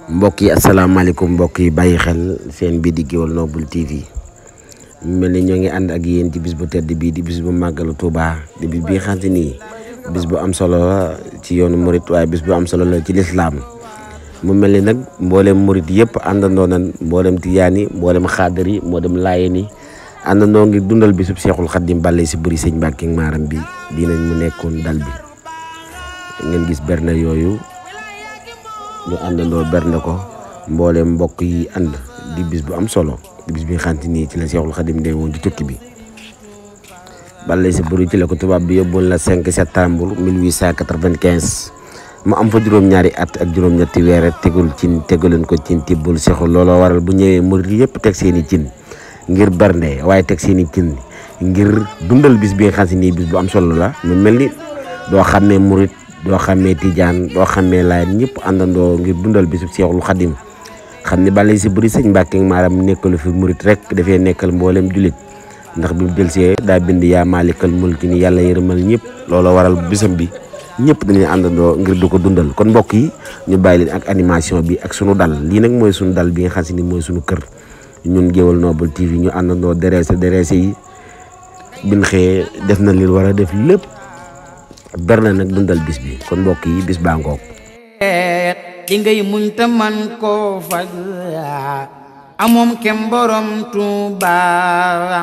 mbokk yi asalaamaaleykum mbokk yi bàyyi xel seen bii di Gueweul Noble TV mel ni ñoo ngi ànd ak yéen ci bis bu tedd bii di bis bu màggalu Touba di bis bi nga xam te ni bis bu am solo la ci yoonu murit waaye bis bu am solo la ci lislaam mu mel ni nag mboolem murit yëpp àndandoo nan mboolem tijaan yi mboolem xaadar yi mboolem laayeen yi àndandoo ngir dundal bisub Seexul Xaddim bàlle si bëri sëñ Mbàkke maaram bi dinañ mu nekkoon dal bi ngeen gis berne yooyu ñu àndandoo berne ko mboolem mbokk yi ànd di bis bu am solo di bis bi nga xam te ni ci la Seexul Xaddim de woon ci tukki bi bàlle si bëri ci la ko tubaab bi yóbboon la 5 septembre 1895 mu am fa juróom-ñaari at ak juróom-ñetti weer tegaleen ko cin tibbul Seexul looloo waral bu ñëwee murit yëpp teg seeni cin ngir bernde waaye teg seeni cin ngir dundal bis bi nga xam te ni bis bu am solo la mu mel ni doo xàmmee murit doo xamee tijaan doo xamee laayeen ñëpp àndandoo ngir dundal bisub Seexul Xaddim xam ne bàlle si bëri sëñ Mbàkke maaram nekkalu fi murit rek dafay nekkal mboolem julit ndax bi mu delsee daa bind yaa maalikal mulki ni yàlla yërëmal ñëpp looloo waral bisam bi ñëpp dañuy àndandoo ngir du ko dundal kon mbokk yi ñu bàyyi leen ak animation bi ak sunu dal lii nag mooy sunu dal bi nga xam si ni mooy sunu kër ñun Gueweul Noble TV ñu àndandoo dereese yi bin xëyee def na li war a def lépp berne nag dundal bis bi kon mbokk yi bis baa ngoog di ngay muñ ta man koo faj amoom kem borom Tuuba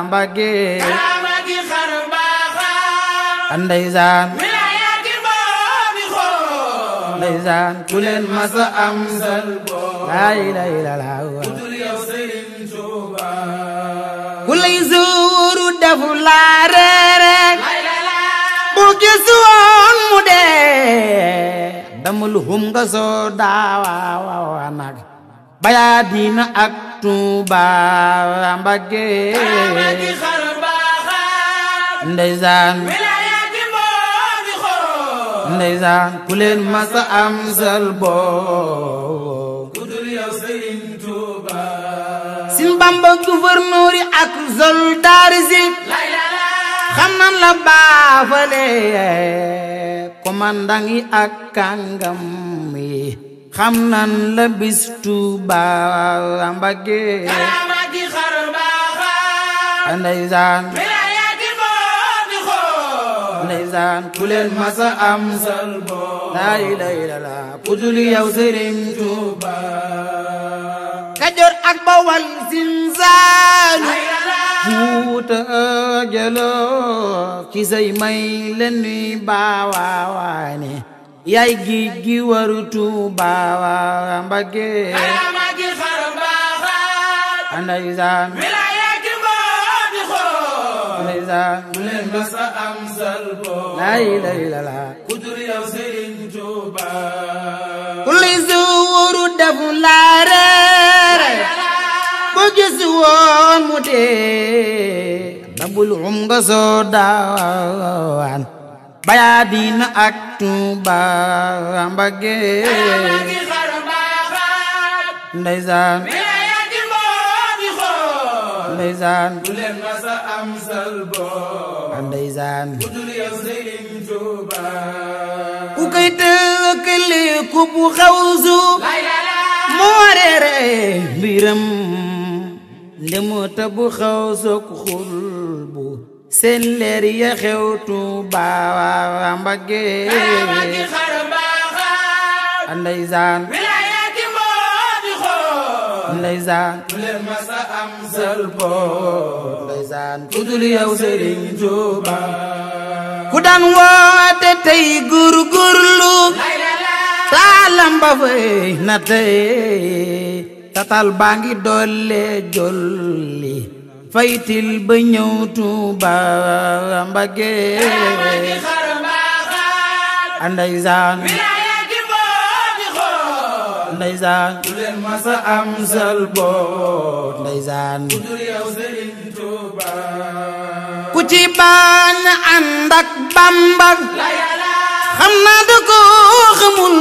Mbàkke karamati xar baaxa ndeysaan wilaayati boobi xool ndeysaan ku leen masa am sal boo laa ilaaha illallaah dul yow Sëriñ Tuuba ku lay suuru defu laa reere bu gis woon mu dee damul hum nga soo daawa nag bayaa diina ak Tuuba Mbàkke karamati xar baaxa ndeysaan wilaayati boobi xool ndeysaan ku leen masa am sal boo dul yow Sëriñ Tuuba Sin Bamba gouverneur yi ak soldaar si xam nan la baafale commandant yi ak kàngam yi xam nan la bis Tuuba Mbàkke karamati xar baaxa ndeysaan wilaayati boobi xool ndeysaan ku leen masa am sal boo laa ilaaha illallaah ku dul yow Sëriñ Tuuba Kajoor ak Bawal Siin Saalum Fuuta Jaloo ci say may leen nuy baawaane yaay géej gi waru Tuuba Mbàkke karamati xar baaxa ndeysaan wilaayati boobi xool ndeysaan ku leen masa am sal boo laa ilaaha illallaah ku dul yow Sëriñ Tuuba ku lay suuru defu laa reere bu gis woon mu dee dabul hum nga soo daawaan bayaa diina ak Tuuba Mbàkke karamati xar baaxa ndeysaan wilaayati boobi xool ndeysaan ku leen masa am sal boo ndeysaan ku dul yow Sëriñ Tuuba ku koy tëkkale ku bu xawsu moo reere mbiram ndemu ta bu xawsu ku xul bu seen leer ya xew Tuuba Mbàkke karamati xar baaxa ndeysaan wilaayati boobi xool ndeysaan ku leen masa am sal boo ndeysaan ku dul yow Sëriñ Tuuba ku daan woote tey góorgóorlu saalam ba fay na tey tatal baa ngi doole jolli faytil ba ñëw Tuuba Mbàkke karamati xar baaxa ndeysaan wilaayati boobi xool ndeysaan ku leen masa am sal boo ndeysaan ku dul yow Sëriñ Tuuba ku ci bañ ànd ak Bamba xam naa da ko xamul